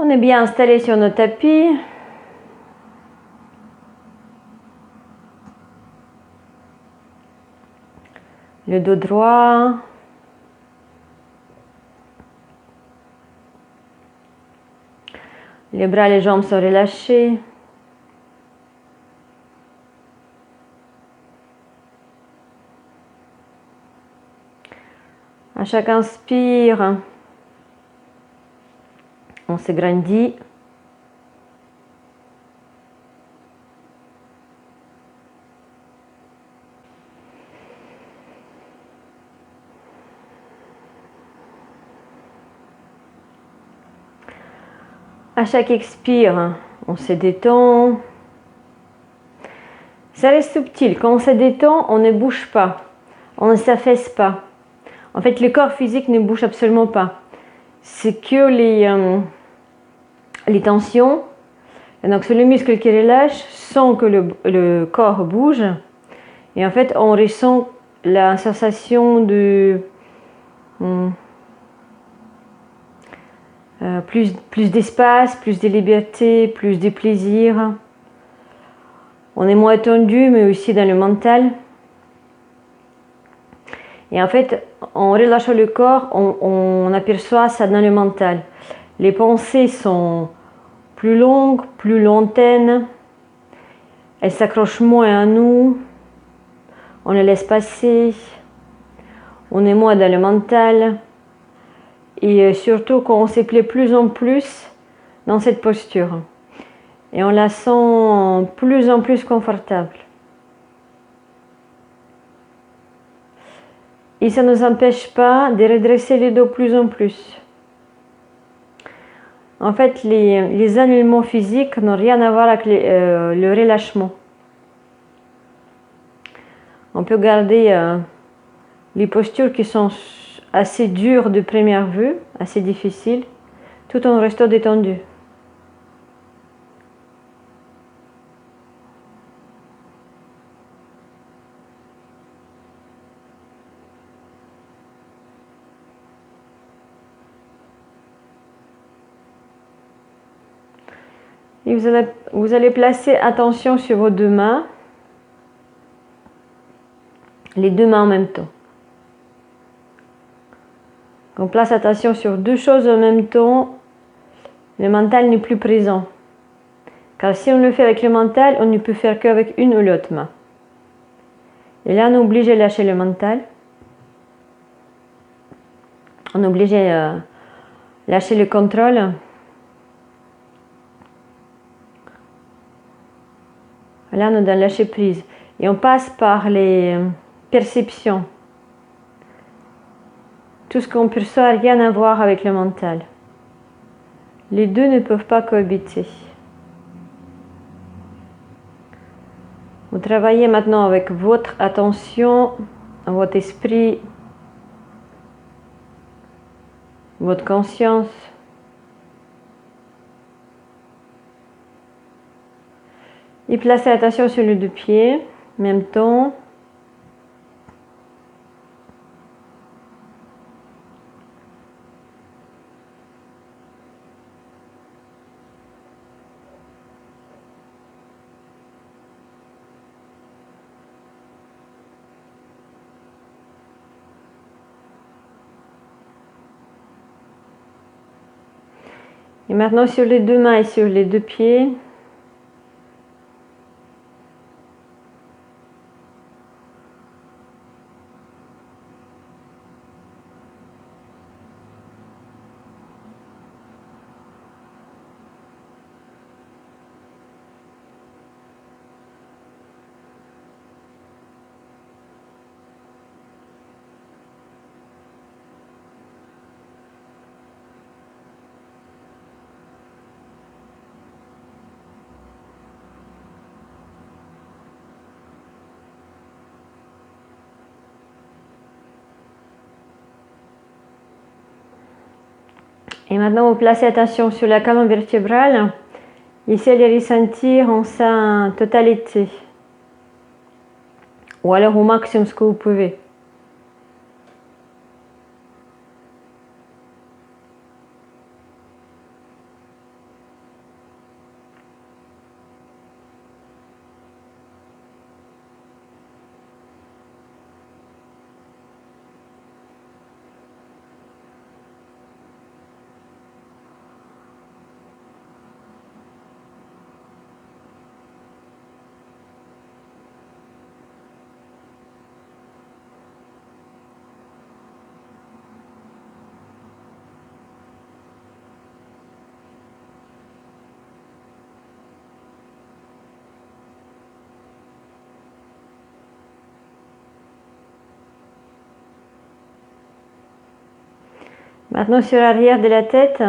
On est bien installé sur notre tapis. Le dos droit. Les bras, les jambes sont relâchés. À chaque inspire, on s'agrandit. À chaque expire, on se détend. Ça reste subtil. Quand on se détend, on ne bouge pas. On ne s'affaisse pas. En fait, le corps physique ne bouge absolument pas. C'est que les tensions. Et donc, c'est le muscle qui relâche sans que le corps bouge. Et en fait, on ressent la sensation de plus d'espace, plus de liberté, plus de plaisir. On est moins tendu, mais aussi dans le mental. Et en fait, en relâchant le corps, on aperçoit ça dans le mental. Les pensées sont plus longues, plus lointaines. Elles s'accrochent moins à nous. On les laisse passer. On est moins dans le mental. Et surtout qu'on se plaît plus en plus dans cette posture. Et on la sent plus en plus confortable. Et ça ne nous empêche pas de redresser les dos plus en plus. En fait, les alignements physiques n'ont rien à voir avec le relâchement. On peut garder les postures qui sont assez dures de première vue, assez difficiles, tout en restant détendu. Et vous allez placer attention sur vos deux mains, les deux mains en même temps. On place attention sur deux choses en même temps, le mental n'est plus présent. Car si on le fait avec le mental, on ne peut faire qu'avec une ou l'autre main. Et là, on est obligé de lâcher le mental. On est obligé de lâcher le contrôle. Là, on est dans le lâcher prise. Et on passe par les perceptions. Tout ce qu'on perçoit n'a rien à voir avec le mental. Les deux ne peuvent pas cohabiter. Vous travaillez maintenant avec votre attention, votre esprit, votre conscience. Et placez attention sur les deux pieds, en même temps. Et maintenant sur les deux mains et sur les deux pieds. Et maintenant, vous placez attention sur la colonne vertébrale. Essayez de ressentir en sa totalité. Ou alors au maximum ce que vous pouvez. Maintenant sur l'arrière de la tête.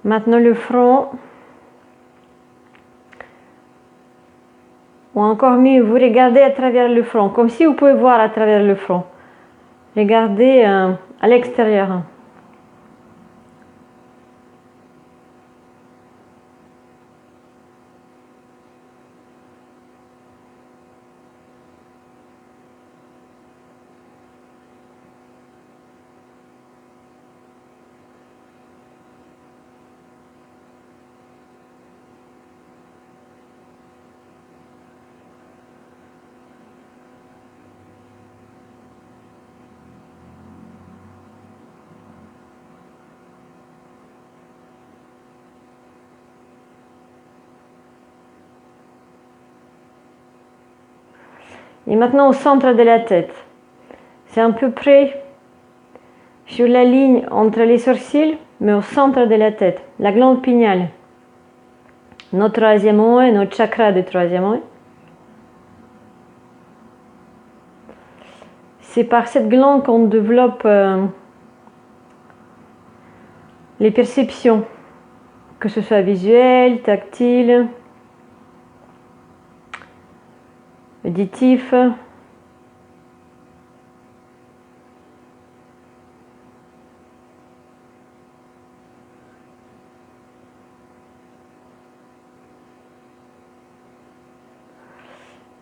Maintenant le front. Ou encore mieux, vous regardez à travers le front, comme si vous pouvez voir à travers le front. Regardez à l'extérieur. Et maintenant au centre de la tête. C'est à peu près sur la ligne entre les sourcils, mais au centre de la tête. La glande pinéale. Notre troisième œil, notre chakra du troisième œil. C'est par cette glande qu'on développe les perceptions, que ce soit visuelles, tactiles, auditif.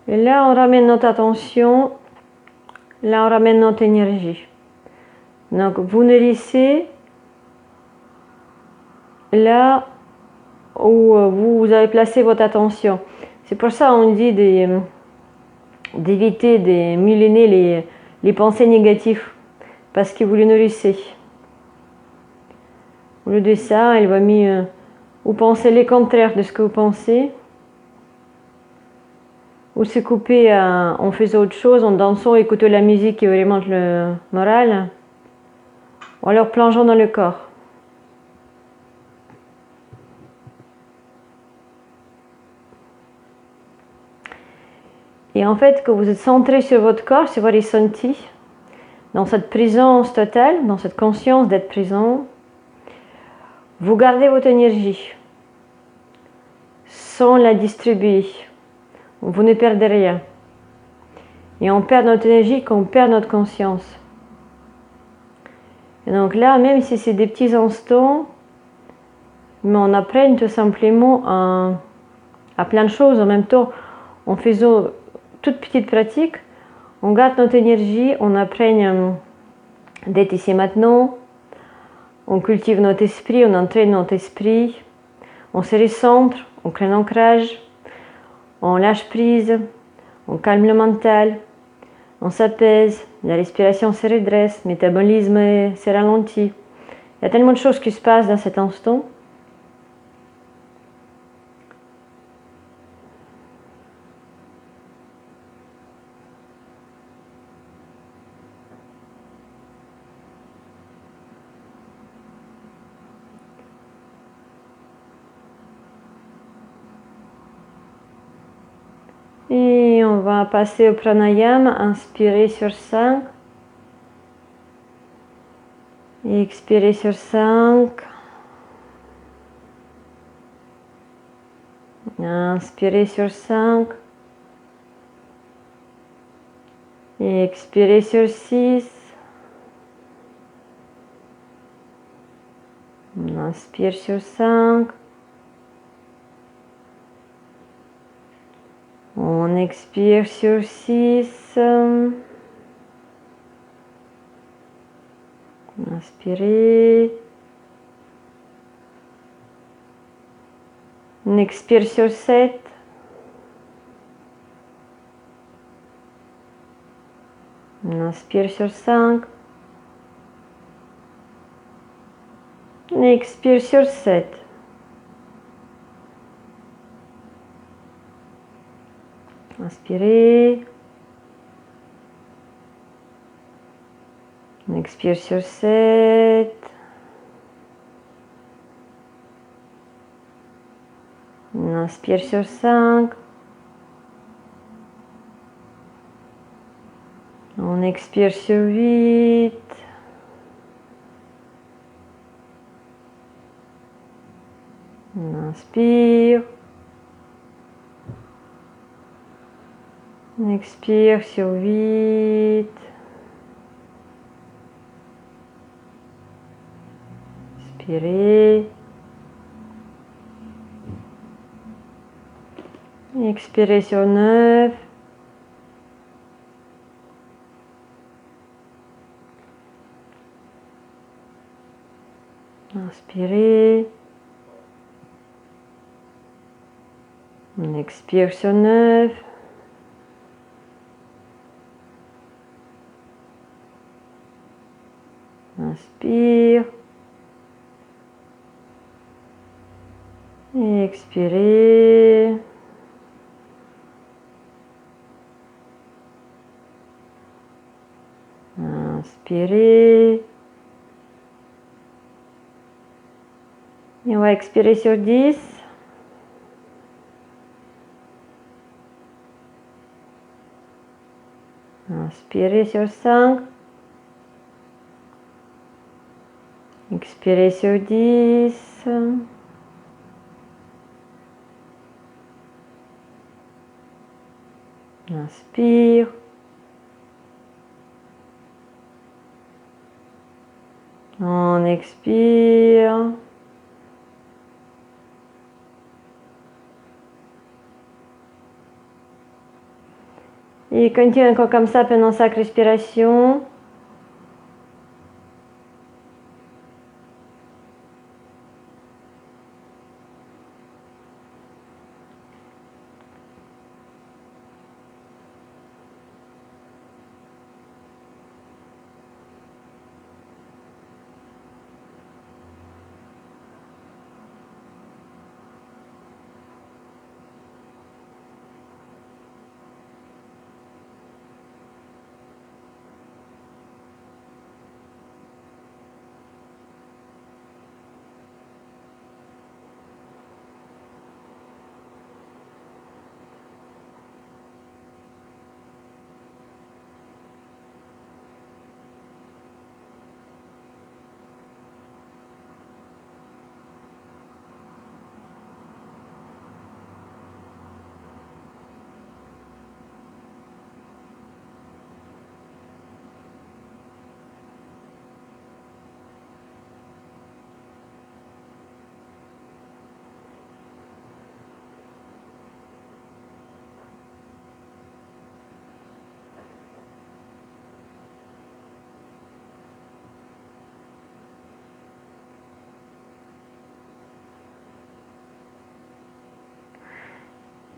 Et là, on ramène notre attention, là, on ramène notre énergie. Donc, vous nourrissez là où vous avez placé votre attention. C'est pour ça qu'on dit d'éviter de muliner les pensées négatives, parce que vous les nourrissez. Au lieu de ça, il va mieux ou penser le contraire de ce que vous pensez, ou se couper en faisant autre chose, en dansant, écoutant la musique qui remonte le moral, ou alors plongeant dans le corps. Et en fait, que vous êtes centré sur votre corps, sur vos ressentis, dans cette présence totale, dans cette conscience d'être présent, vous gardez votre énergie sans la distribuer. Vous ne perdez rien. Et on perd notre énergie quand on perd notre conscience. Et donc là, même si c'est des petits instants, mais on apprend tout simplement à plein de choses en même temps. En faisant toute petite pratique, on garde notre énergie, on apprend d'être ici maintenant, on cultive notre esprit, on entraîne notre esprit, on se recentre, on crée un ancrage, on lâche prise, on calme le mental, on s'apaise, la respiration se redresse, le métabolisme se ralentit. Il y a tellement de choses qui se passent dans cet instant. Et on va passer au pranayama, inspirer sur 5. Et expirer sur 5. Inspirer sur 5. Et expirer sur 6. On inspire sur 5. On expire sur 6. Inspirez. On expire sur 7. On inspire sur 5. Expire sur 7. Inspirez. On expire sur 7. On inspire sur 5. On expire sur 8. On inspire. On expire sur 8. Inspirez. Expirez sur 9. Inspirez. On expire sur 9. Inspire. Et expirez. Inspirez. Et on va expirer sur 10. Inspirez sur 5. Expirez sur 10. Inspire. On expire. Et continue encore comme ça pendant chaque respiration.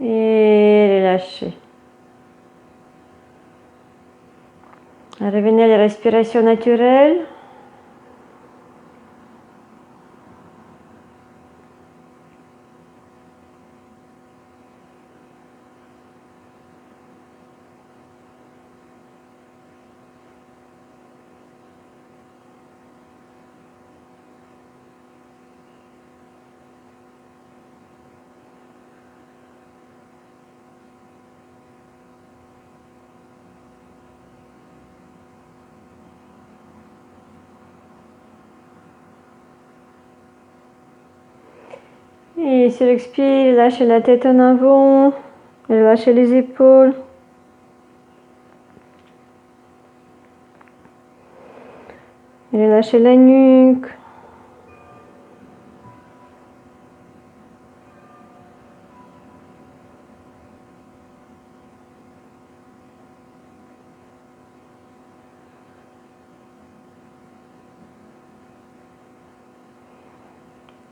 Et relâchez. Revenez à la respiration naturelle. Et sur l'expire, lâchez la tête en avant, lâchez les épaules. Et lâchez la nuque.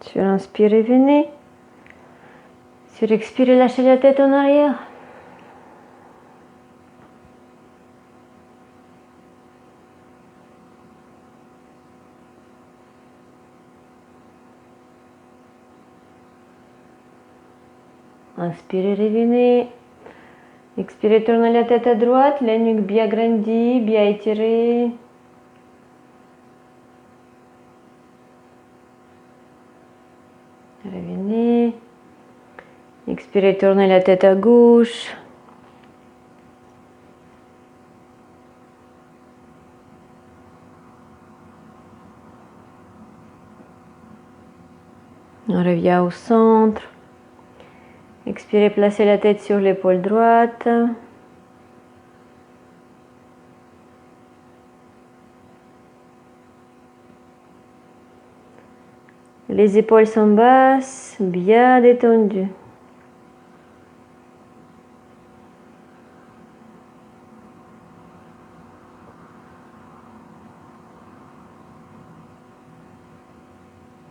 Sur l'inspire, revenez. Sur expire, lâchez la tête en arrière. Inspirez, revenez. Expirez, tournez la tête à droite, la nuque bien grandie, bien étirée. Revenez. Expirez, tournez la tête à gauche. On revient au centre. Expirez, placez la tête sur l'épaule droite. Les épaules sont basses, bien détendues.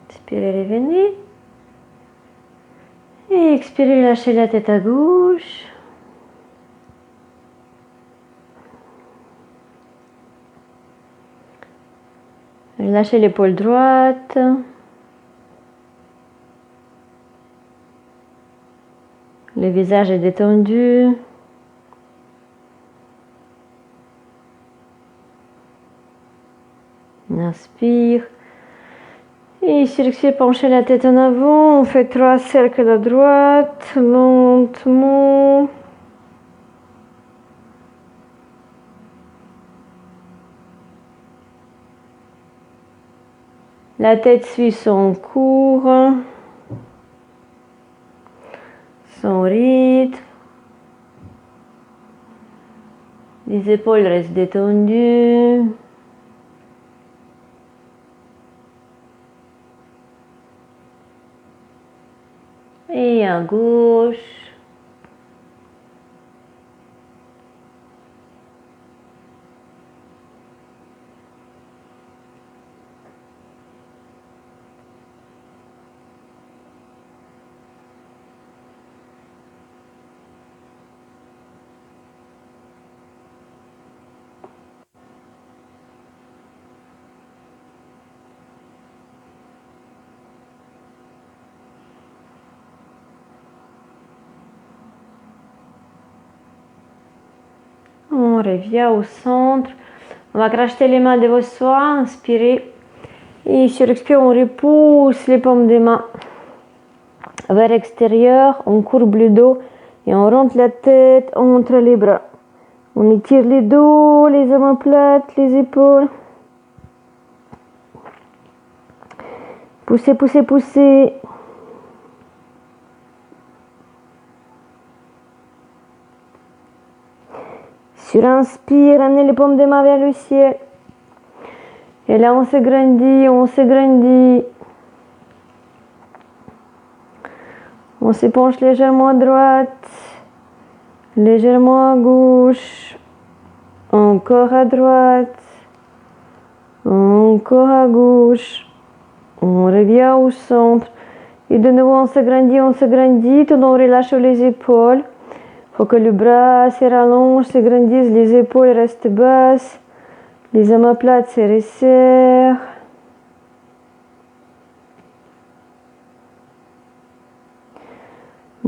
Expirez, revenez. Et expirez, lâchez la tête à gauche. Lâchez l'épaule droite. Le visage est détendu. On inspire. Et sur l'expire, penchez la tête en avant. On fait 3 cercles à droite, lentement. La tête suit son cours, son rythme. Les épaules restent détendues. Et à gauche. On revient au centre. On va cracher les mains devant soi. Inspirez. Et sur l'expire, on repousse les paumes des mains vers l'extérieur. On courbe le dos et on rentre la tête entre les bras. On étire les dos, les omoplates, les épaules. Poussez, poussez, poussez. Sur inspire, amenez les paumes des mains vers le ciel. Et là, on se grandit, on se grandit. On se penche légèrement à droite, légèrement à gauche, encore à droite, encore à gauche. On revient au centre. Et de nouveau, on se grandit, tout en relâchant les épaules. Il faut que le bras se rallonge, se grandisse, les épaules restent basses, les omoplates se resserrent.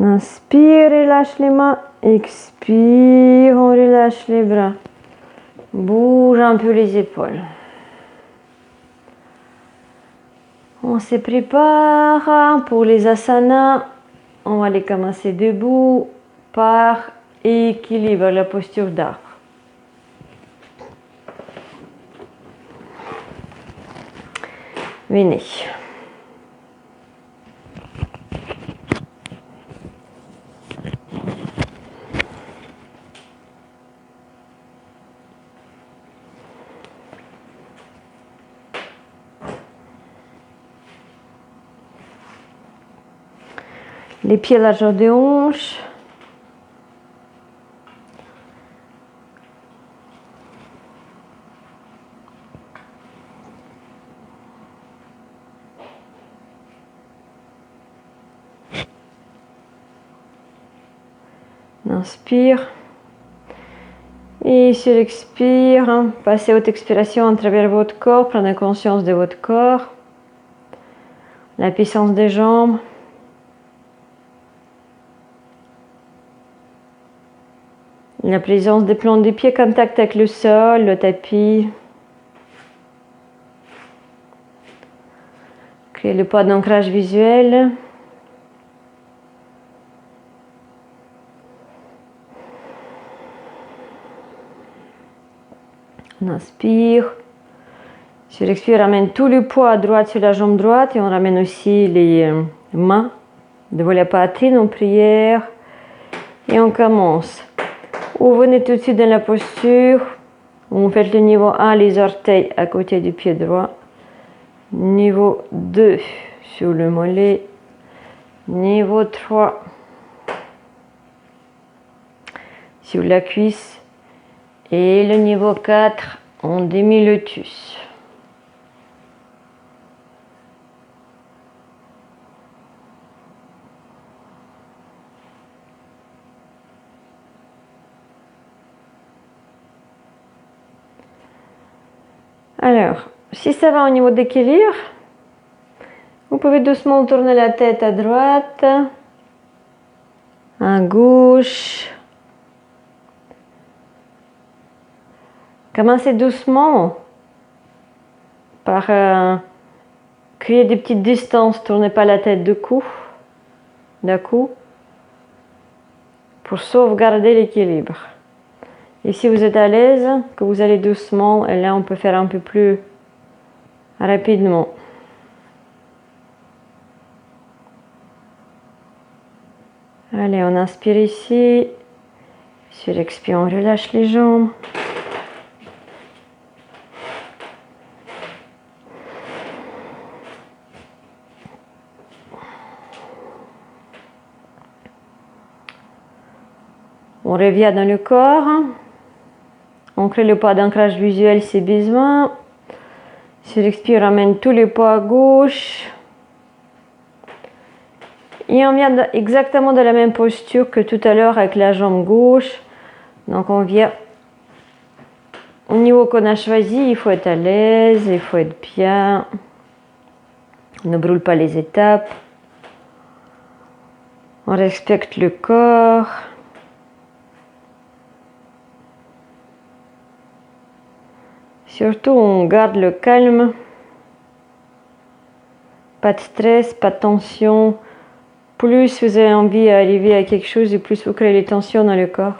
Inspire, relâche les mains. Expire, on relâche les bras. Bouge un peu les épaules. On se prépare pour les asanas. On va les commencer debout par équilibre, la posture d'arbre. Venez. Les pieds à largeur des hanches. Inspire. Et sur l'expire, passez votre expiration à travers votre corps, prenez conscience de votre corps, la puissance des jambes. La présence des plantes des pieds, contact avec le sol, le tapis. Créer le pas d'ancrage visuel. On inspire. Sur l'expire, on ramène tout le poids à droite sur la jambe droite et on ramène aussi les mains devant la poitrine en prière. Et on commence. Vous venez tout de suite dans la posture. Vous faites le niveau 1, les orteils à côté du pied droit. Niveau 2 sur le mollet. Niveau 3 sur la cuisse. Et le niveau 4 en demi-lotus. Alors, si ça va au niveau d'équilibre, vous pouvez doucement tourner la tête à droite, à gauche. Commencez doucement par créer des petites distances. Tournez pas la tête d'un coup, pour sauvegarder l'équilibre. Et si vous êtes à l'aise, que vous allez doucement, et là on peut faire un peu plus rapidement. Allez, on inspire ici. Sur l'expire, on relâche les jambes. On revient dans le corps. On crée le poids d'ancrage visuel si besoin. Sur l'expire, on ramène tous les poids à gauche. Et on vient exactement de la même posture que tout à l'heure avec la jambe gauche. Donc on vient au niveau qu'on a choisi. Il faut être à l'aise, il faut être bien. On ne brûle pas les étapes. On respecte le corps. Surtout, on garde le calme. Pas de stress, pas de tension. Plus vous avez envie d'arriver à quelque chose, et plus vous créez les tensions dans le corps.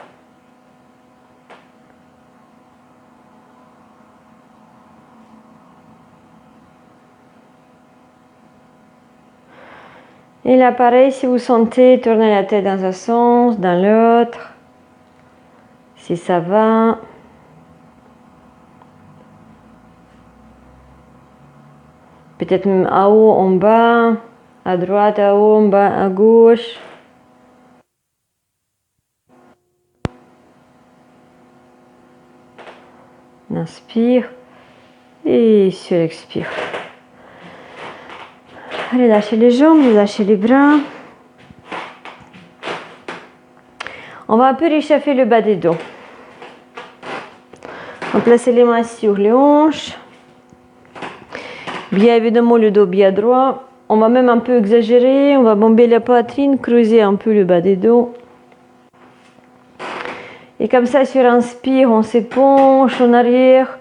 Et là, pareil, si vous sentez, tournez la tête dans un sens, dans l'autre. Si ça va. Peut-être même en haut, en bas, à droite, à haut, en bas, à gauche. On inspire et sur l'expire. Relâchez les jambes, relâchez les bras. On va un peu réchauffer le bas des dos. On va placer les mains sur les hanches. Bien évidemment le dos bien droit. On va même un peu exagérer. On va bomber la poitrine, creuser un peu le bas des dos. Et comme ça, sur inspire, on s'éponge en arrière.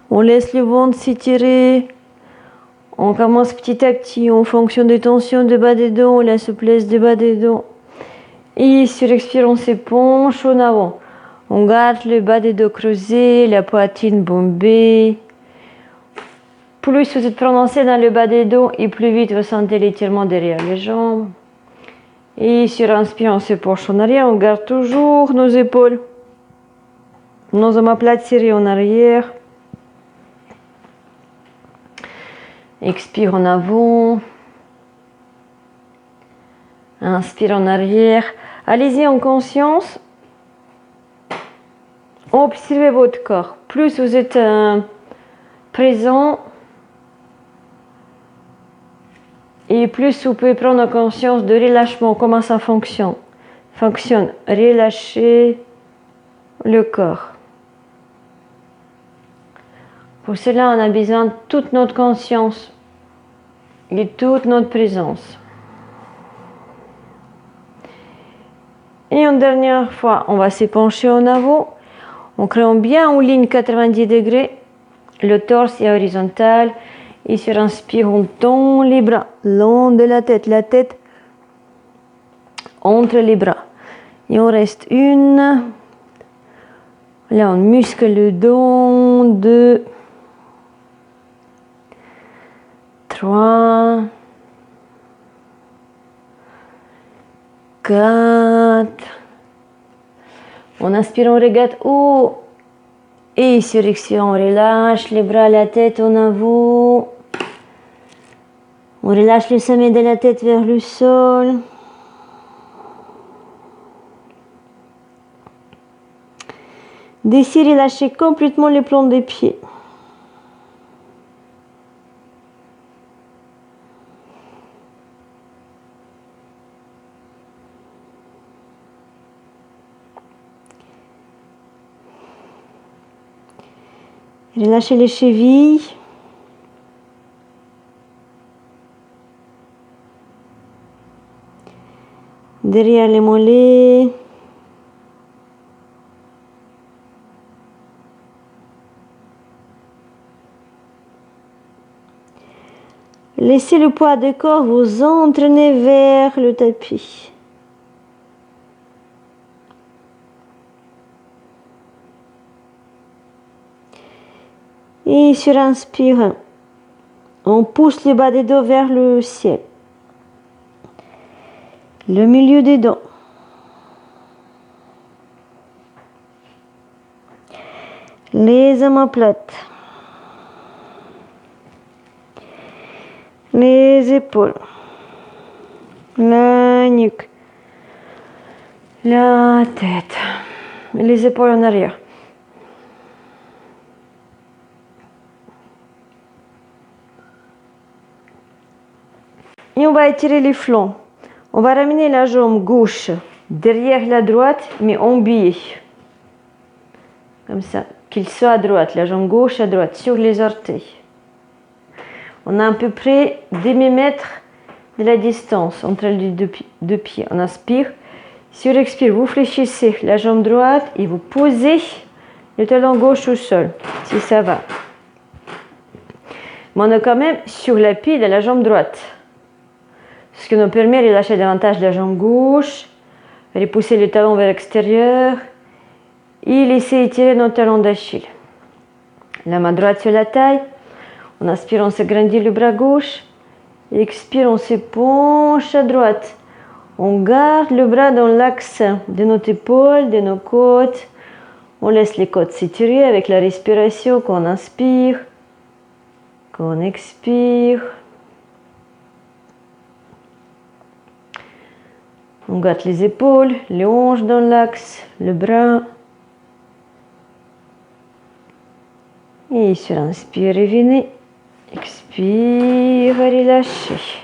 On laisse le ventre s'étirer. On commence petit à petit en fonction des tensions du bas des dos, la souplesse du bas des dos. Et sur expire, on s'éponge en avant. On garde le bas des dos creusé, la poitrine bombée. Plus vous êtes prononcé dans le bas des dos et plus vite vous sentez l'étirement derrière les jambes. Et sur inspire, on se penche en arrière, on garde toujours nos épaules. Nos omoplates serrées en arrière. Expire en avant. Inspire en arrière. Allez-y en conscience. Observez votre corps. Plus vous êtes présent, et plus vous pouvez prendre conscience de relâchement, comment ça fonctionne. Relâchez le corps. Pour cela, on a besoin de toute notre conscience et toute notre présence. Et une dernière fois, on va s'épancher en avant, en créant bien en ligne 90 degrés. Le torse est horizontal. Et sur inspire, on tend les bras, long de la tête entre les bras. Et on reste une. Là, on muscle le dos. 2, 3, 4. On inspire, on regarde haut. Et sur expiration, on relâche les bras, la tête en avant. On relâche le sommet de la tête vers le sol. Désirez lâcher complètement les plans des pieds. Relâchez les chevilles. Derrière les mollets. Laissez le poids du corps vous entraîner vers le tapis. Et sur inspire, on pousse le bas des dos vers le ciel. Le milieu des dents. Les omoplates. Les épaules. La nuque. La tête. Les épaules en arrière. Et on va étirer les flancs. On va ramener la jambe gauche derrière la droite, mais en biais. Comme ça, qu'il soit à droite, la jambe gauche à droite, sur les orteils. On a à peu près demi-mètre de la distance entre les deux pieds. On inspire. Sur expire, vous fléchissez la jambe droite et vous posez le talon gauche au sol, si ça va. Mais on est quand même sur l'appui de la jambe droite. Ce qui nous permet de lâcher davantage la jambe gauche, repousser le talon vers l'extérieur et laisser étirer notre talon d'Achille. La main droite sur la taille. On inspire, on s'agrandit le bras gauche. Expire, on se penche à droite. On garde le bras dans l'axe de notre épaule, de nos côtes. On laisse les côtes s'étirer avec la respiration qu'on inspire, qu'on expire. On garde les épaules, les hanches dans l'axe, le bras. Et sur inspire, revenez. Expire, relâchez.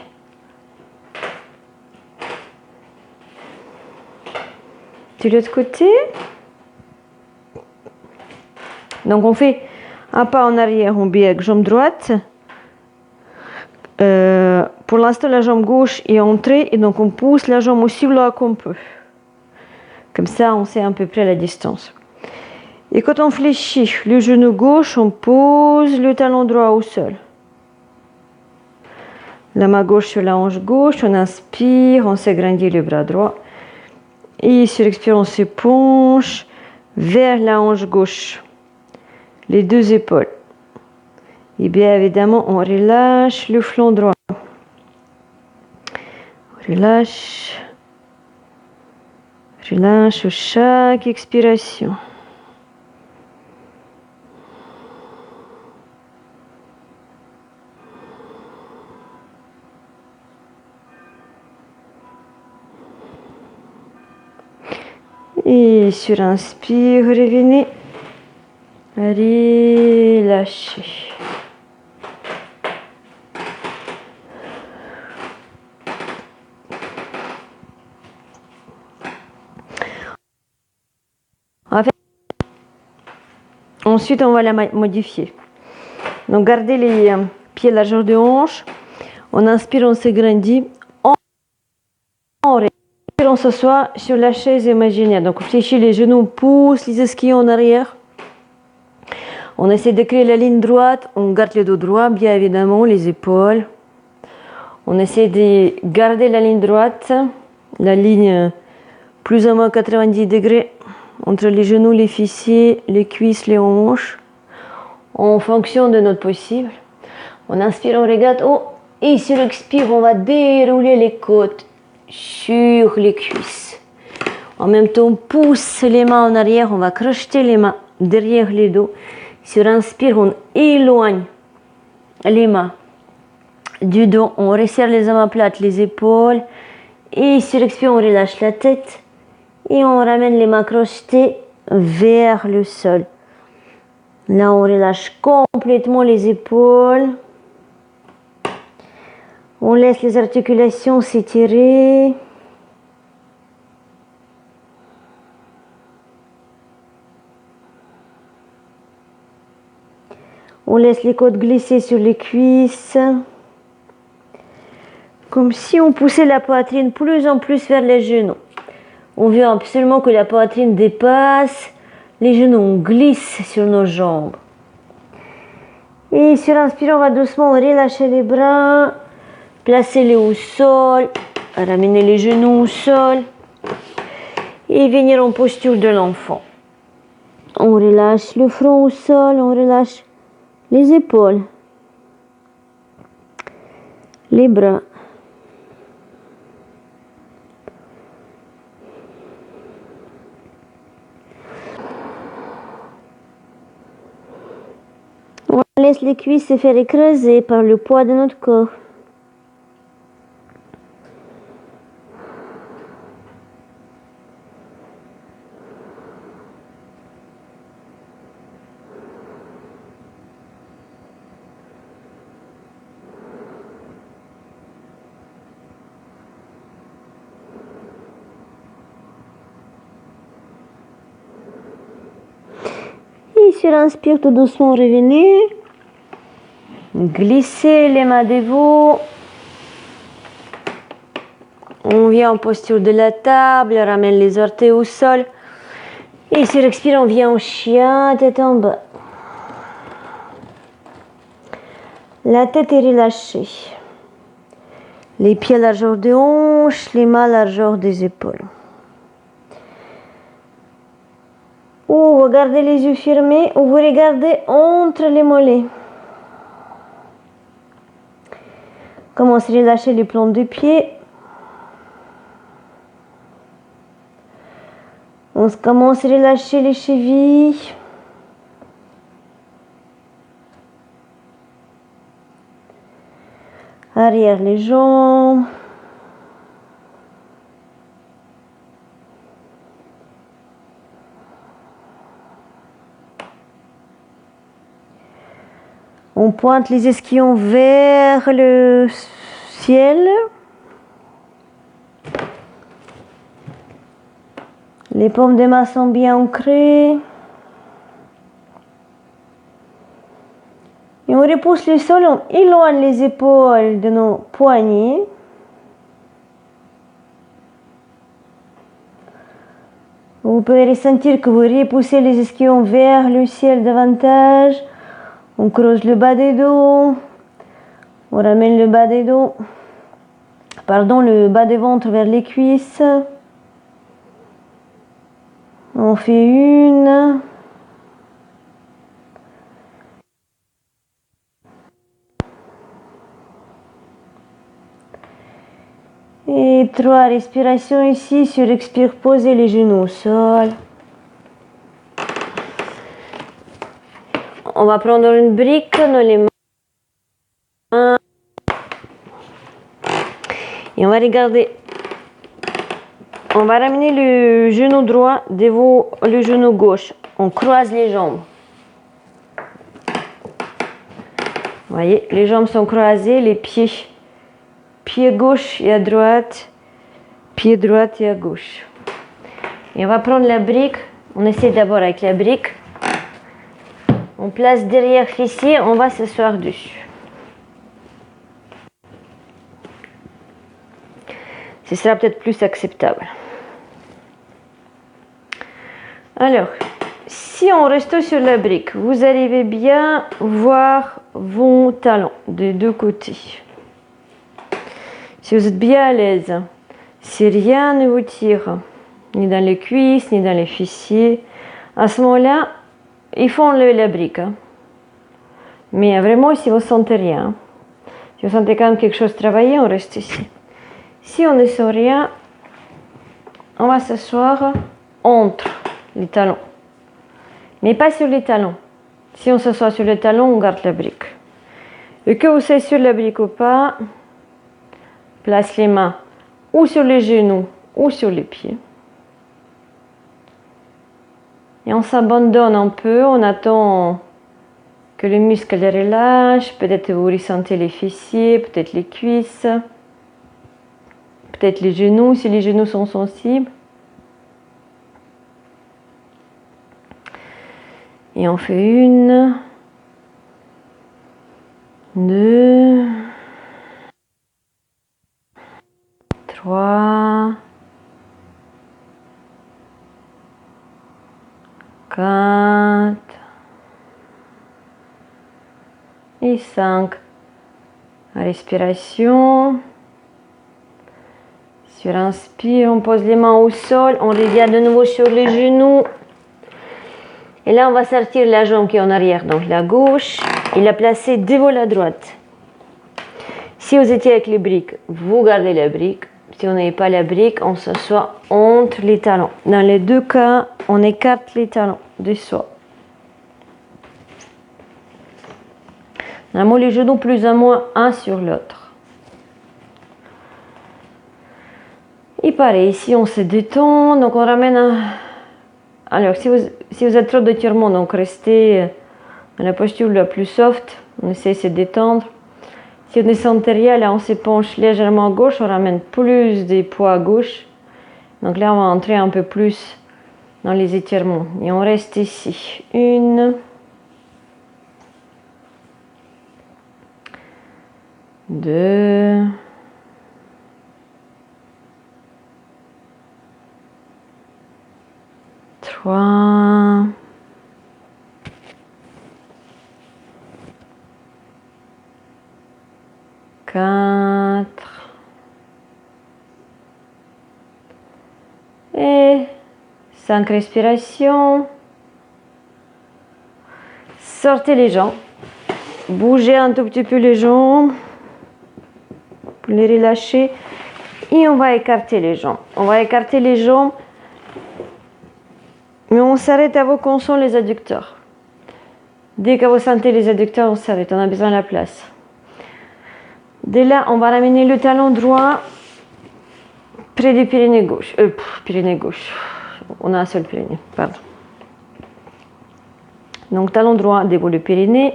De l'autre côté. Donc on fait un pas en arrière, on biais avec jambe droite. Pour l'instant, la jambe gauche est entrée et donc on pousse la jambe aussi là qu'on peut. Comme ça, on sait à peu près la distance. Et quand on fléchit le genou gauche, on pose le talon droit au sol. La main gauche sur la hanche gauche, on inspire, on s'agrandit le bras droit. Et sur l'expire, on se penche vers la hanche gauche. Les deux épaules. Et bien évidemment, on relâche le flanc droit. On relâche. Relâche chaque expiration. Et sur inspire, revenez. Relâchez. Ensuite, on va la modifier. Donc, gardez les pieds largeur de hanche. On inspire, on s'agrandit. On on s'assoit sur la chaise imaginaire. Donc on fléchit les genoux, on pousse les ischions en arrière. On essaie de créer la ligne droite, on garde le dos droit, bien évidemment, les épaules. On essaie de garder la ligne droite, la ligne plus ou moins 90 degrés entre les genoux, les fessiers, les cuisses, les hanches, en fonction de notre possible. On inspire, on regarde haut, et sur l'expire, on va dérouler les côtes sur les cuisses. En même temps, on pousse les mains en arrière, on va crocheter les mains derrière les dos. Sur inspire, on éloigne les mains du dos, on resserre les omoplates, les épaules. Et sur expire, on relâche la tête et on ramène les mains crochetées vers le sol. Là, on relâche complètement les épaules. On laisse les articulations s'étirer. On laisse les côtes glisser sur les cuisses. Comme si on poussait la poitrine plus en plus vers les genoux. On veut absolument que la poitrine dépasse les genoux. On glisse sur nos jambes. Et sur l'inspire, on va doucement relâcher les bras. Placer-les au sol. Ramener les genoux au sol. Et venir en posture de l'enfant. On relâche le front au sol. On relâche les épaules, les bras. On laisse les cuisses se faire écraser par le poids de notre corps. Et sur inspire, tout doucement, revenez. Glissez les mains devant. On vient en posture de la table, ramène les orteils au sol. Et sur expire, on vient en chien, tête en bas. La tête est relâchée. Les pieds à la largeur des hanches, les mains à la largeur des épaules. Ou vous gardez les yeux fermés, ou vous regardez entre les mollets. Commencez à relâcher les plombs des pieds. On commence à relâcher les chevilles. Arrière les jambes. On pointe les ischions vers le ciel. Les paumes des mains sont bien ancrées. Et on repousse le sol, on éloigne les épaules de nos poignets. Vous pouvez ressentir que vous repoussez les ischions vers le ciel davantage. On creuse le bas des dos. On ramène le bas des dos. Le bas des ventres vers les cuisses. On fait une. Et 3 respirations ici. Sur expire, posez les genoux au sol. On va prendre une brique dans les mains. Et on va regarder. On va ramener le genou droit devant le genou gauche. On croise les jambes. Vous voyez, les jambes sont croisées, les pieds. Pied gauche et à droite. Pied droit et à gauche. Et on va prendre la brique. On essaie d'abord avec la brique. On place derrière fessier, on va s'asseoir dessus. Ce sera peut-être plus acceptable. Alors, si on reste sur la brique, vous arrivez bien voir vos talons des deux côtés. Si vous êtes bien à l'aise, si rien ne vous tire, ni dans les cuisses, ni dans les fessiers, à ce moment-là, il faut enlever la brique. Mais vraiment, si vous ne sentez rien, si vous sentez quand même quelque chose travailler, on reste ici. Si on ne sent rien, on va s'asseoir entre les talons. Mais pas sur les talons. Si on s'assoit sur les talons, on garde la brique. Et que vous soyez sur la brique ou pas, place les mains ou sur les genoux ou sur les pieds. Et on s'abandonne un peu, on attend que les muscles les relâchent. Peut-être vous ressentez les fessiers, peut-être les cuisses, peut-être les genoux si les genoux sont sensibles. Et on fait 1, 2, 3, 4 et 5. Respiration. Sur inspire, on pose les mains au sol, on regarde de nouveau sur les genoux. Et là, on va sortir la jambe qui est en arrière, donc la gauche, et la placer devant la droite. Si vous étiez avec les briques, vous gardez la brique. Si on n'avait pas la brique, on s'assoit entre les talons. Dans les deux cas, on écarte les talons de soi. Normalement, les genoux plus ou moins un sur l'autre. Et pareil, ici on se détend, donc on ramène un... Alors, si vous êtes trop d'étirement, donc restez dans la posture la plus soft, on essaie de se détendre. Si on descend rien, là on se penche légèrement à gauche, on ramène plus des poids à gauche. Donc là on va entrer un peu plus dans les étirements. Et on reste ici. 1, 2, 3, 4 et 5 respirations. Sortez les jambes, bougez un tout petit peu les jambes pour les relâcher et on va écarter les jambes. On va écarter les jambes, mais on s'arrête avant qu'on sent les adducteurs. Dès que vous sentez les adducteurs, on s'arrête, on a besoin de la place. Dès là, on va ramener le talon droit près du périnée gauche. Périnée gauche. On a un seul périnée, pardon. Donc talon droit devant le périnée.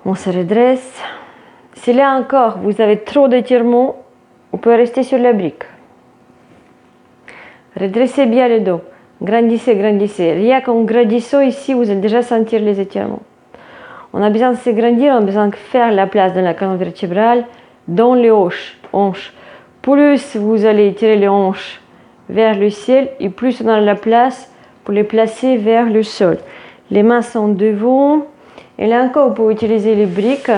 On se redresse. Si là encore, vous avez trop d'étirements, vous pouvez rester sur la brique. Redressez bien le dos. Grandissez, grandissez. Rien qu'en grandissant ici, vous allez déjà sentir les étirements. On a besoin de se grandir, on a besoin de faire la place dans la colonne vertébrale, dans les hanches. Plus vous allez étirer les hanches vers le ciel et plus on a la place pour les placer vers le sol. Les mains sont devant. Et là encore, vous pouvez utiliser les briques.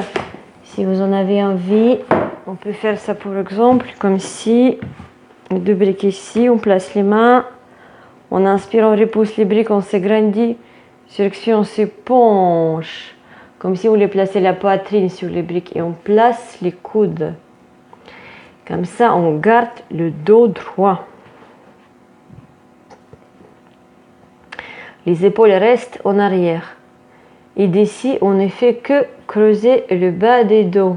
Si vous en avez envie, on peut faire ça pour exemple, comme ici. Les deux briques ici, on place les mains. On inspire, on repousse les briques, on s'agrandit. Surection, on se penche. Comme si vous voulez placer la poitrine sur les briques. Et on place les coudes. Comme ça, on garde le dos droit. Les épaules restent en arrière. Et d'ici, on ne fait que creuser le bas des dos.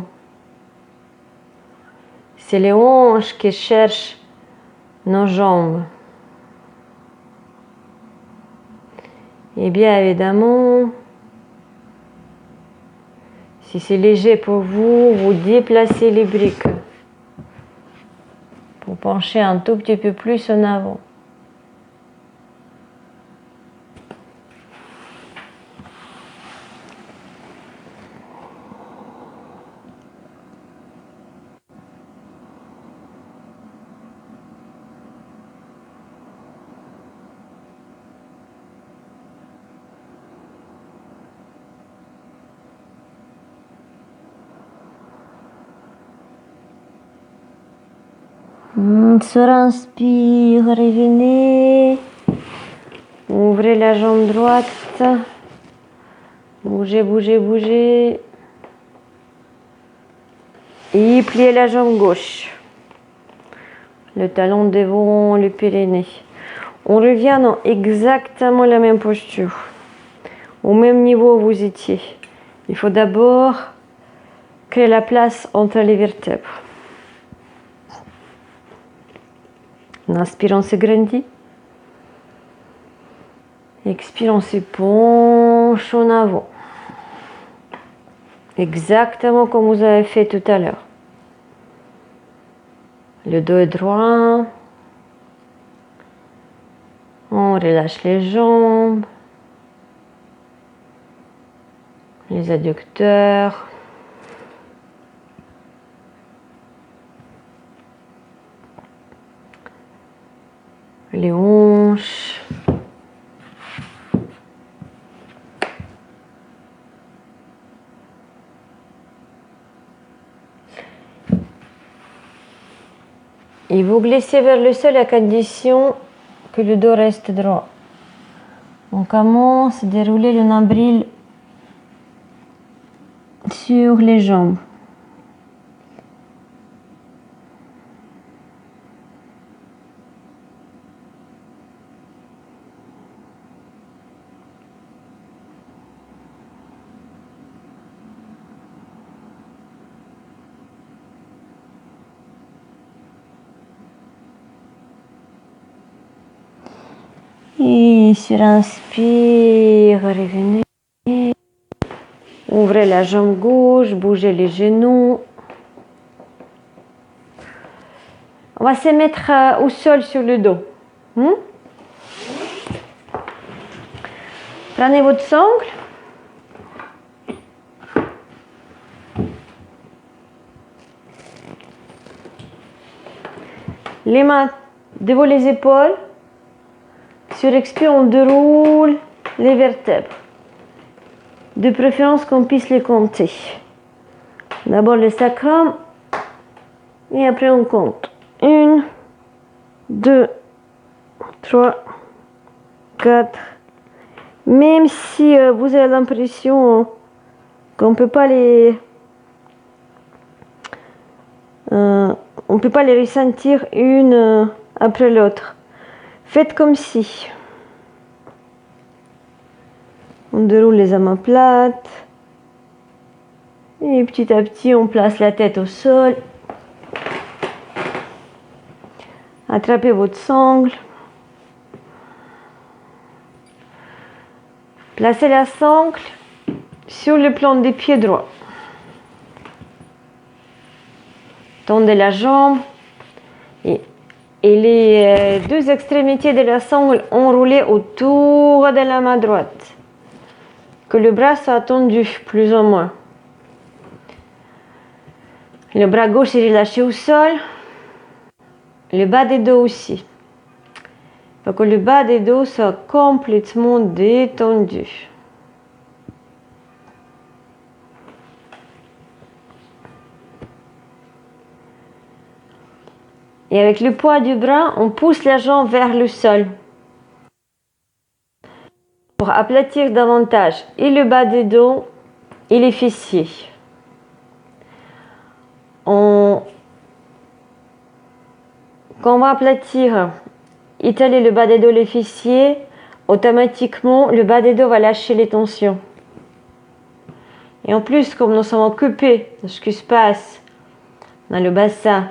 C'est les hanches qui cherchent nos jambes. Et bien évidemment, si c'est léger pour vous, vous déplacez les briques pour pencher un tout petit peu plus en avant. Inspire, revenez. Ouvrez la jambe droite. Bougez, bougez, bougez. Et pliez la jambe gauche. Le talon devant le périnée. On revient dans exactement la même posture. Au même niveau où vous étiez. Il faut d'abord créer la place entre les vertèbres. En inspirant, on se grandit. Expire, on se penche en avant. Exactement comme vous avez fait tout à l'heure. Le dos est droit. On relâche les jambes. Les adducteurs. Les hanches. Et vous glissez vers le sol à condition que le dos reste droit. On commence à dérouler le nombril sur les jambes. Et sur inspire, revenez. Ouvrez la jambe gauche, bougez les genoux. On va se mettre au sol sur le dos. Prenez votre sangle. Les mains devant les épaules. Sur expire, on déroule les vertèbres. De préférence qu'on puisse les compter. D'abord le sacrum. Et après on compte. 1, 2, 3, 4. Même si vous avez l'impression qu'on ne peut pas les... on peut pas les ressentir une après l'autre. Faites comme si. On déroule les omoplates. Et petit à petit, on place la tête au sol. Attrapez votre sangle. Placez la sangle sur le plan des pieds droits. Tendez la jambe. Et les deux extrémités de la sangle enroulées autour de la main droite. Que le bras soit tendu, plus ou moins. Le bras gauche est relâché au sol. Le bas des dos aussi. Il faut que le bas des dos soit complètement détendu. Et avec le poids du bras, on pousse la jambe vers le sol. Pour aplatir davantage et le bas des dos et les fessiers. Quand on va aplatir, étaler le bas des dos et les fessiers, automatiquement le bas des dos va lâcher les tensions. Et en plus, comme nous sommes occupés de ce qui se passe dans le bassin,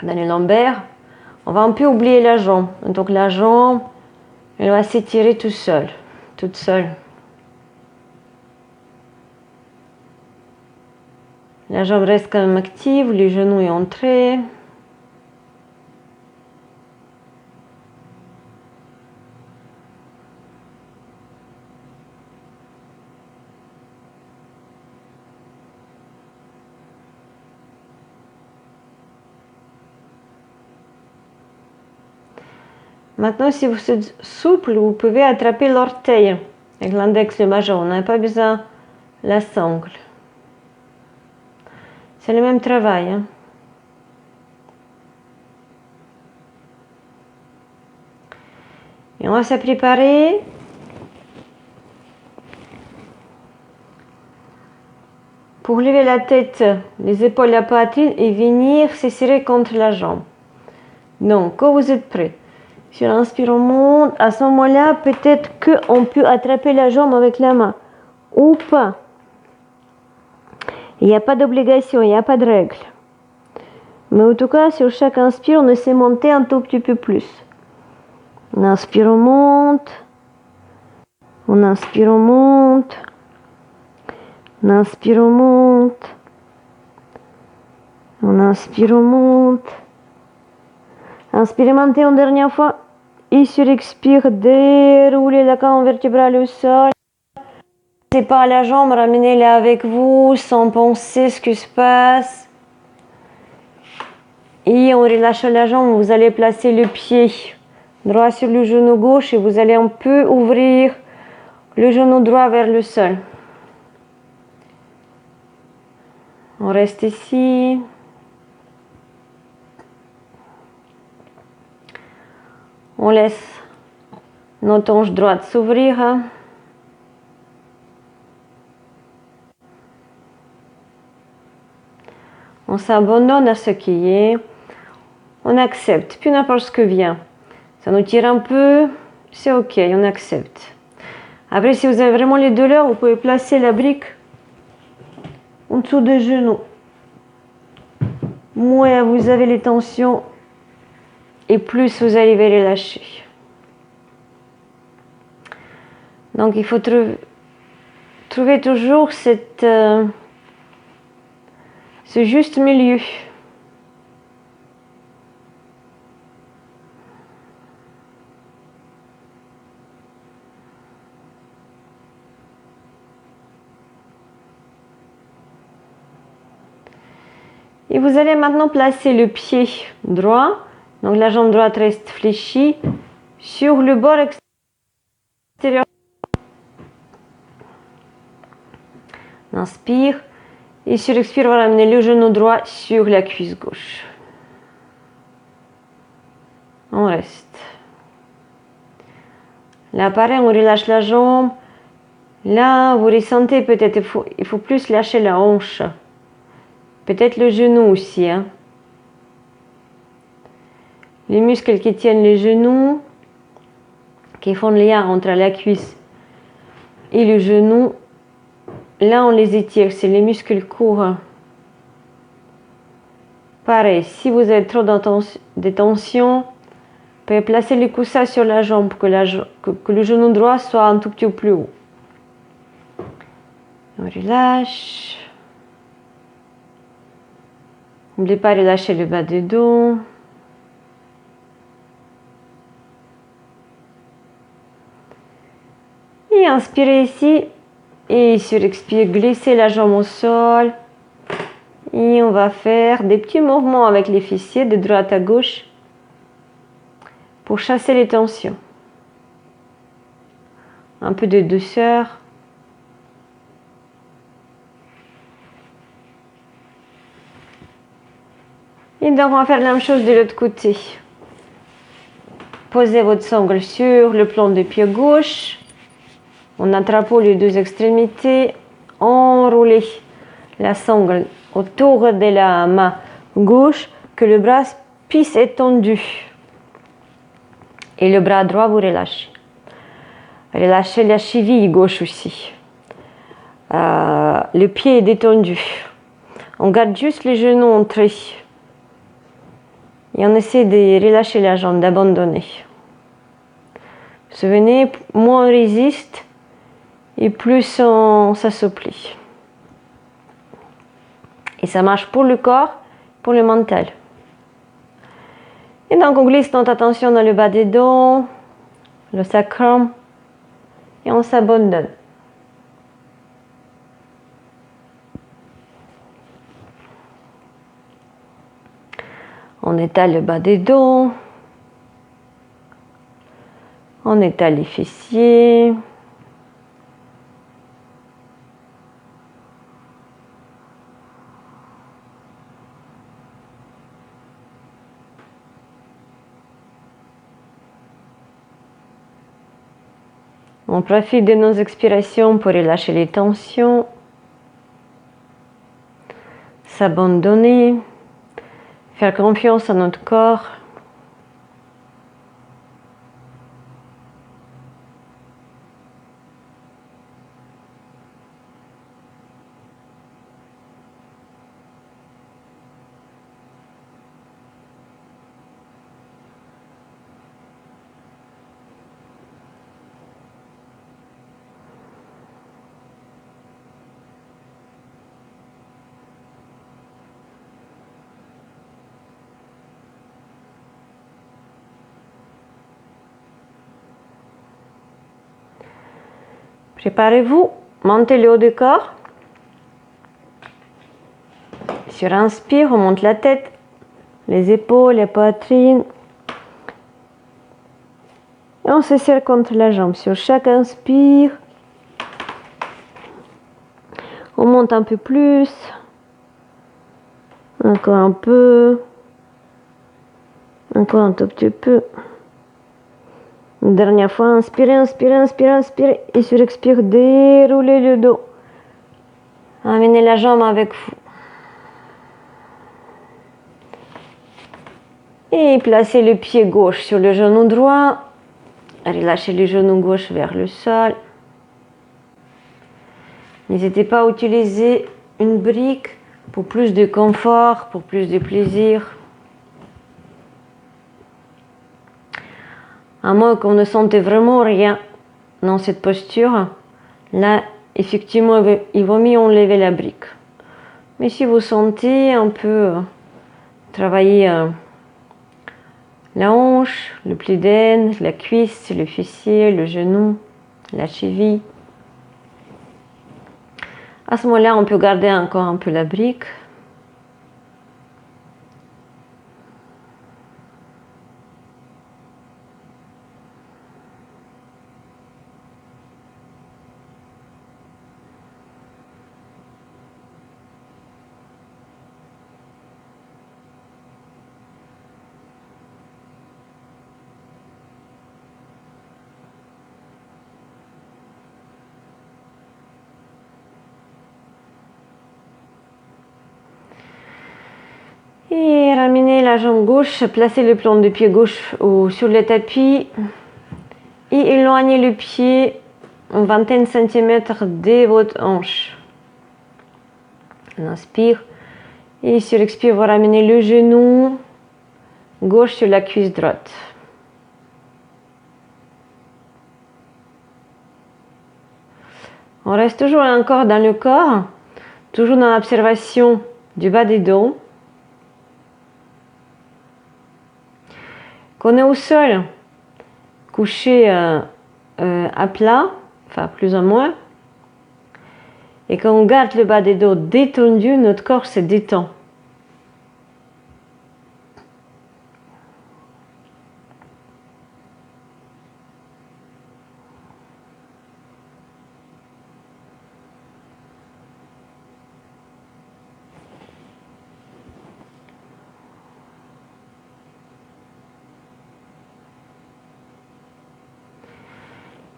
dans les lombaires, on va un peu oublier la jambe. Donc la jambe, elle va s'étirer toute seule. La jambe reste quand même active, les genoux est entré. Maintenant, si vous êtes souple, vous pouvez attraper l'orteil avec l'index et le majeur. On n'a pas besoin de la sangle. C'est le même travail. Et on va se préparer pour lever la tête, les épaules, la poitrine et venir s'esserrer contre la jambe. Donc, quand vous êtes prêts, sur l'inspire, on monte. À ce moment-là, peut-être qu'on peut attraper la jambe avec la main ou pas. Il n'y a pas d'obligation, il n'y a pas de règle. Mais en tout cas, sur chaque inspire, on essaie de monter un tout petit peu plus. On inspire, on monte. On inspire, on monte. On inspire, on monte. On inspire, on monte. Inspirez, montez une dernière fois. Et sur expire, déroulez la colonne vertébrale au sol. C'est pas la jambe, ramenez-la avec vous sans penser ce qui se passe. Et on relâche la jambe, vous allez placer le pied droit sur le genou gauche et vous allez un peu ouvrir le genou droit vers le sol. On reste ici. On laisse notre hanche droite s'ouvrir. On s'abandonne à ce qui est. On accepte, puis n'importe ce que vient. Ça nous tire un peu, c'est ok, on accepte. Après, si vous avez vraiment les douleurs, vous pouvez placer la brique en dessous des genoux. Moins vous avez les tensions et plus vous allez les lâcher. Donc il faut trouver toujours ce juste milieu. Et vous allez maintenant placer le pied droit, donc la jambe droite reste fléchie, sur le bord extérieur. On inspire et sur expire, on va ramener le genou droit sur la cuisse gauche. On reste. Là, pareil, on relâche la jambe. Là, vous ressentez peut-être, il faut plus lâcher la hanche. Peut-être le genou aussi. Les muscles qui tiennent les genoux, qui font le lien entre la cuisse et le genou, là on les étire, c'est les muscles courts. Pareil, si vous avez trop de tension, vous pouvez placer le coussin sur la jambe pour que le genou droit soit un tout petit peu plus haut. On relâche. N'oubliez pas de relâcher le bas du dos. Et inspirez ici. Et sur expire, glissez la jambe au sol. Et on va faire des petits mouvements avec les fessiers de droite à gauche pour chasser les tensions. Un peu de douceur. Et donc on va faire la même chose de l'autre côté. Posez votre sangle sur le plan du pied gauche. En attrapant les deux extrémités, enroulez la sangle autour de la main gauche, que le bras puisse être étendu. Et le bras droit, vous relâchez. Relâchez la cheville gauche aussi. Le pied est détendu. On garde juste les genoux entrés. Et on essaie de relâcher la jambe, d'abandonner. Vous vous souvenez, moins on résiste, et plus on s'assouplit. Et ça marche pour le corps, pour le mental. Et donc on glisse notre attention dans le bas des dos, le sacrum, et on s'abandonne. On étale le bas des dos, on étale les fessiers. On profite de nos expirations pour relâcher les tensions, s'abandonner, faire confiance à notre corps. Préparez-vous, montez le haut du corps. Sur inspire, on monte la tête, les épaules, la poitrine. Et on se serre contre la jambe. Sur chaque inspire, on monte un peu plus. Encore un peu. Encore un tout petit peu. Une dernière fois, inspirez, inspirez, inspirez, inspirez. Et sur expire, déroulez le dos. Amenez la jambe avec vous. Et placez le pied gauche sur le genou droit. Relâchez le genou gauche vers le sol. N'hésitez pas à utiliser une brique pour plus de confort, pour plus de plaisir. À moins qu'on ne sente vraiment rien dans cette posture, là, effectivement, il vaut mieux enlever la brique. Mais si vous sentez, on peut travailler la hanche, le pli d'aine, la cuisse, le fessier, le genou, la cheville. À ce moment-là, on peut garder encore un peu la brique. Et ramenez la jambe gauche, placez le plan de pied gauche sur le tapis et éloignez le pied une vingtaine de centimètres de votre hanche. On inspire et sur expire, vous ramenez le genou gauche sur la cuisse droite. On reste toujours encore dans le corps, toujours dans l'observation du bas des dos. Qu'on est au sol, couché à plat, enfin plus ou moins, et quand on garde le bas des dos détendu, notre corps se détend.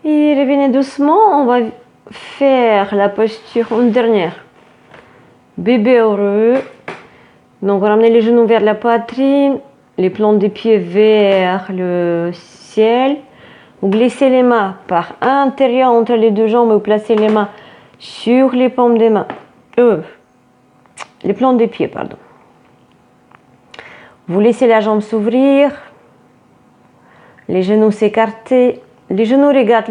Et revenez doucement, on va faire la posture une dernière. Bébé heureux. Donc, ramenez les genoux vers la poitrine, les plans des pieds vers le ciel. Vous glissez les mains par intérieur entre les deux jambes, vous placez les mains sur les paumes des mains. Les plans des pieds, pardon. Vous laissez la jambe s'ouvrir, les genoux s'écarter. Les genoux regardent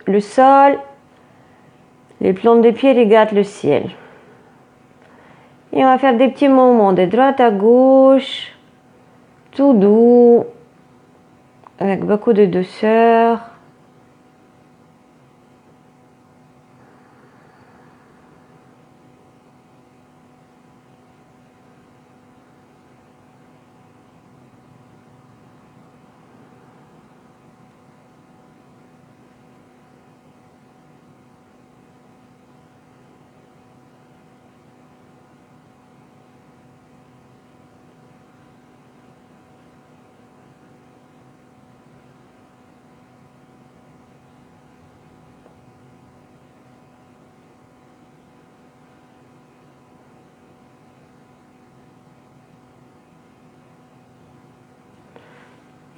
le sol, les plans des pieds regardent le ciel. Et on va faire des petits mouvements de droite à gauche, tout doux, avec beaucoup de douceur.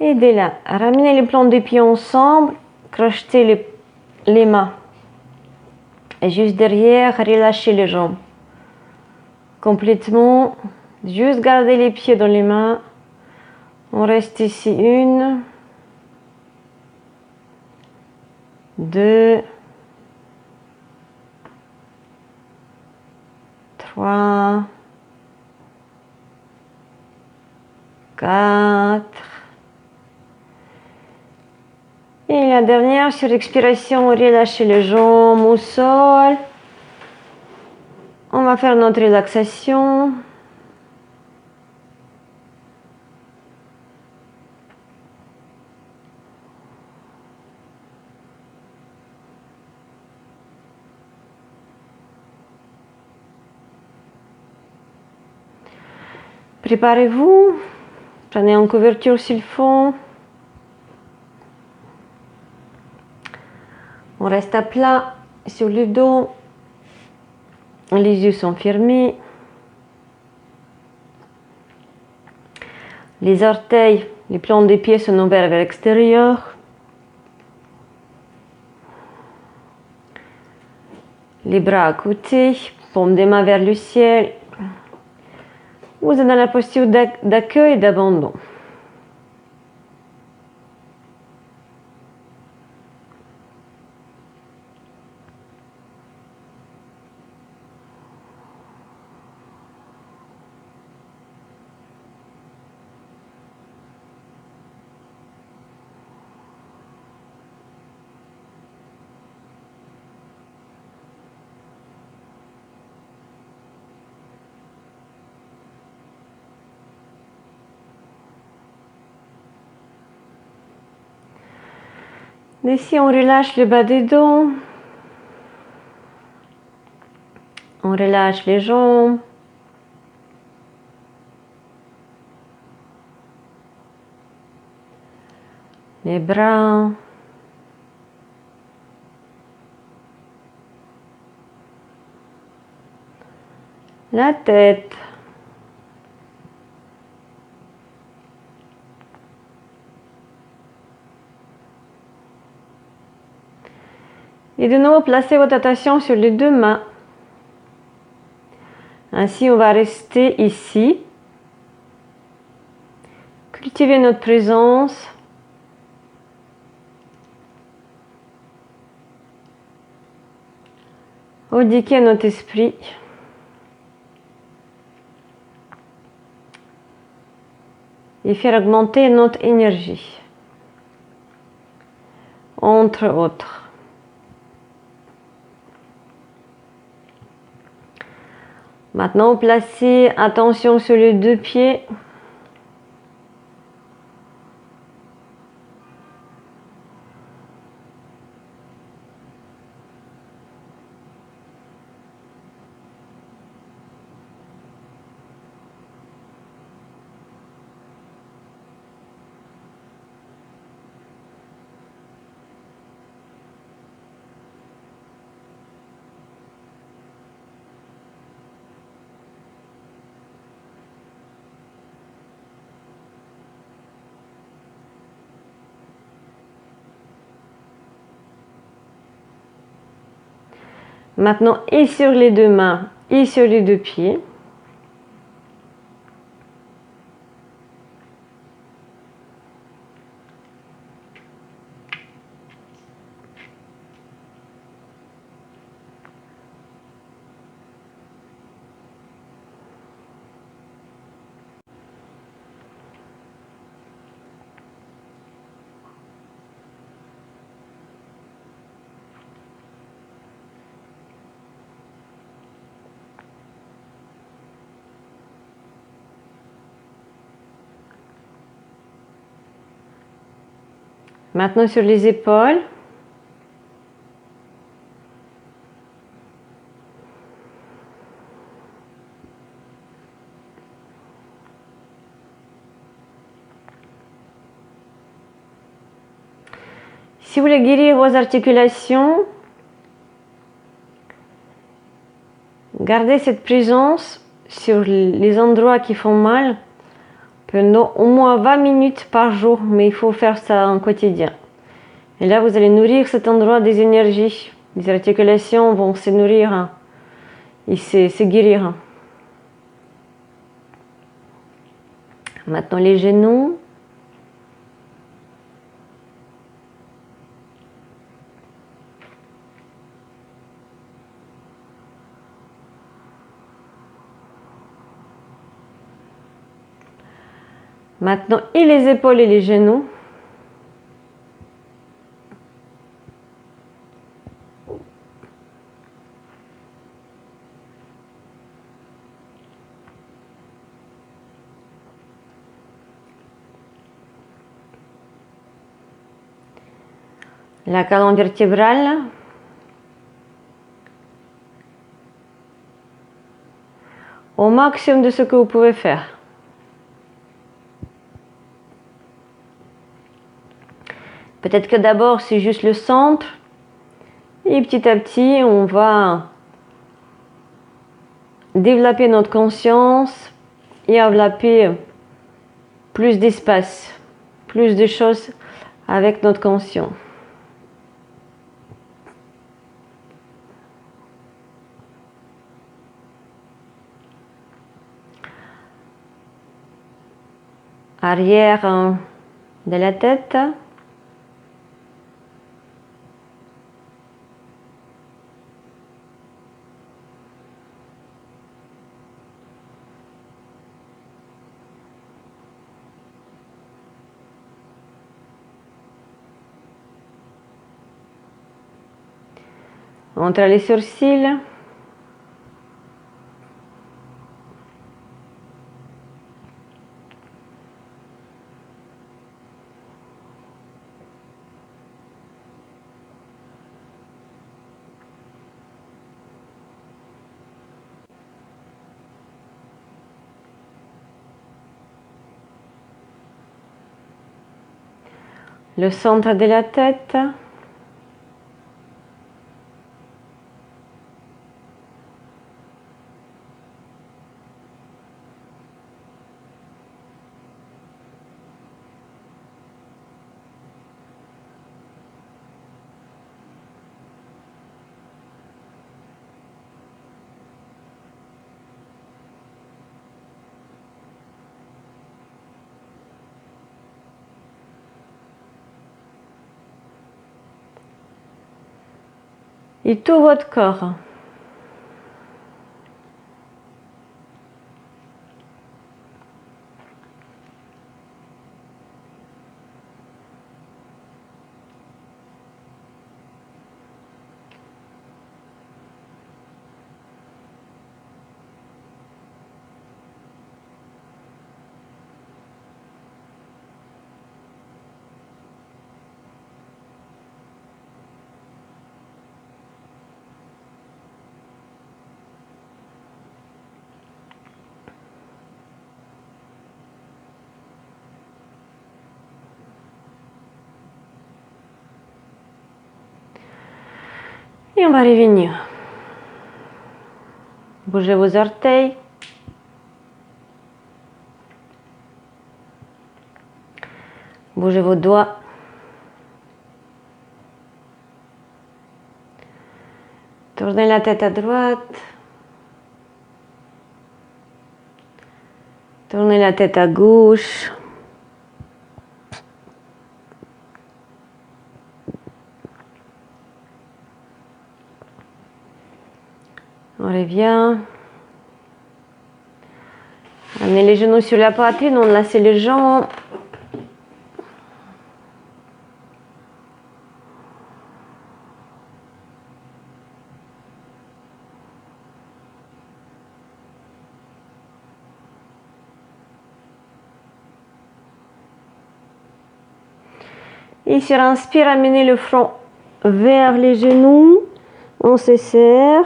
Aidez-la à ramener les plans des pieds ensemble, crochetez les mains. Et juste derrière, relâchez les jambes. Complètement, juste garder les pieds dans les mains. On reste ici 1, 2, 3, 4. Et la dernière, sur expiration, relâchez les jambes au sol. On va faire notre relaxation. Préparez-vous. Prenez en couverture s'il faut. On reste à plat sur le dos. Les yeux sont fermés. Les orteils, les plans des pieds sont ouverts vers l'extérieur. Les bras à côté, paume des mains vers le ciel. Vous êtes dans la posture d'accueil et d'abandon. Ici, on relâche le bas des dos. On relâche les jambes. Les bras. La tête. Et de nouveau, placez votre attention sur les deux mains. Ainsi, on va rester ici. Cultiver notre présence. Indiquer à notre esprit. Et faire augmenter notre énergie. Entre autres. Maintenant, placez attention sur les deux pieds. Maintenant, et sur les deux mains, et sur les deux pieds. Maintenant sur les épaules. Si vous voulez guérir vos articulations, gardez cette présence sur les endroits qui font mal pendant au moins 20 minutes par jour, mais il faut faire ça en quotidien. Et là, vous allez nourrir cet endroit des énergies. Les articulations vont se nourrir et se guérir. Maintenant, les genoux. Maintenant, et les épaules et les genoux. La colonne vertébrale. Au maximum de ce que vous pouvez faire. Peut-être que d'abord c'est juste le centre et petit à petit on va développer notre conscience et développer plus d'espace, plus de choses avec notre conscience. Arrière de la tête. Entre les sourcils. Le centre de la tête. Et tout votre corps. Et on va revenir. Bougez vos orteils. Bougez vos doigts. Tournez la tête à droite. Tournez la tête à gauche. On revient. Amenez les genoux sur la poitrine, on laisse les jambes. Et sur inspire, amenez le front vers les genoux. On se serre.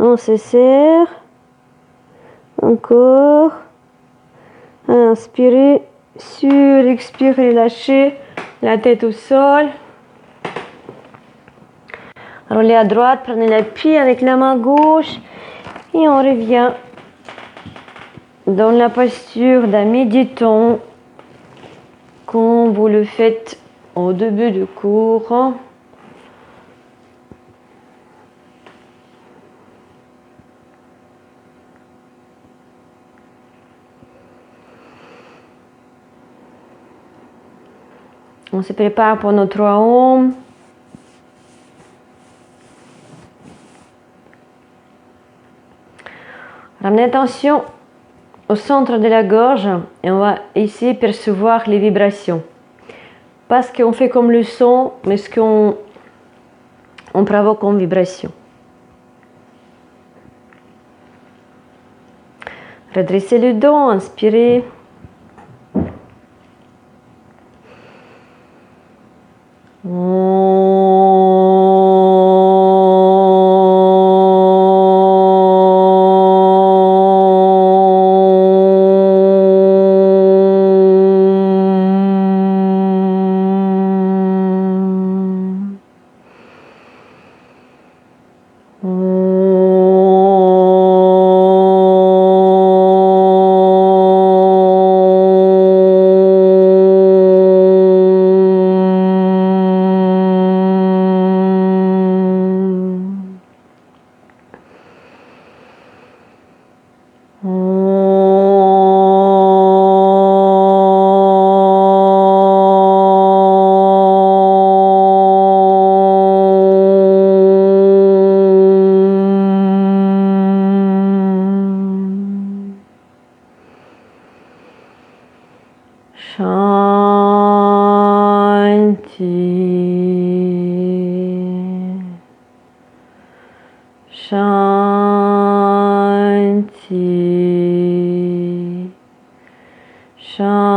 On se serre. Encore. Inspirez. Sur expirez, lâchez la tête au sol. Roulez à droite, prenez l'appui avec la main gauche. Et on revient dans la posture d'un méditant, comme vous le faites au début du cours. On se prépare pour notre Om. Ramenez l'attention au centre de la gorge et on va essayer de percevoir les vibrations. Pas ce qu'on fait comme le son, mais ce qu'on provoque comme vibration. Redressez le dos, inspirez. Shanti, Shanti.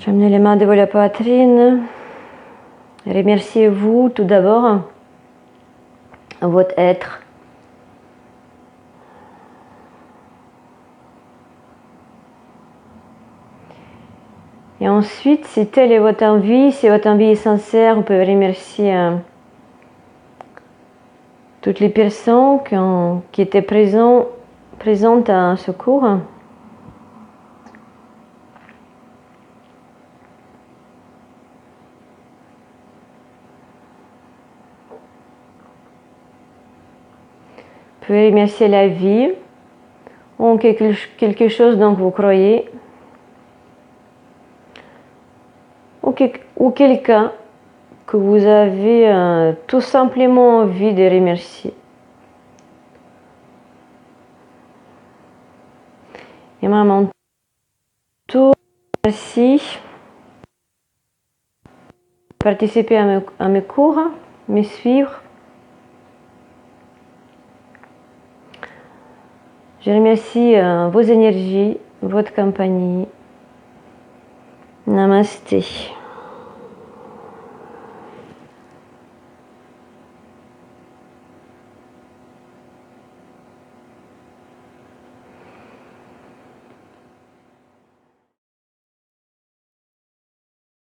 Ramenez les mains devant la poitrine. Remerciez-vous tout d'abord votre être. Et ensuite, si telle est votre envie, si votre envie est sincère, vous pouvez remercier toutes les personnes qui étaient présentes à ce cours. Vous pouvez remercier la vie ou quelque chose dont vous croyez ou quelqu'un que vous avez tout simplement envie de remercier. Et à mon tour, merci de participer à mes cours, me suivre. Je remercie vos énergies, votre compagnie. Namasté.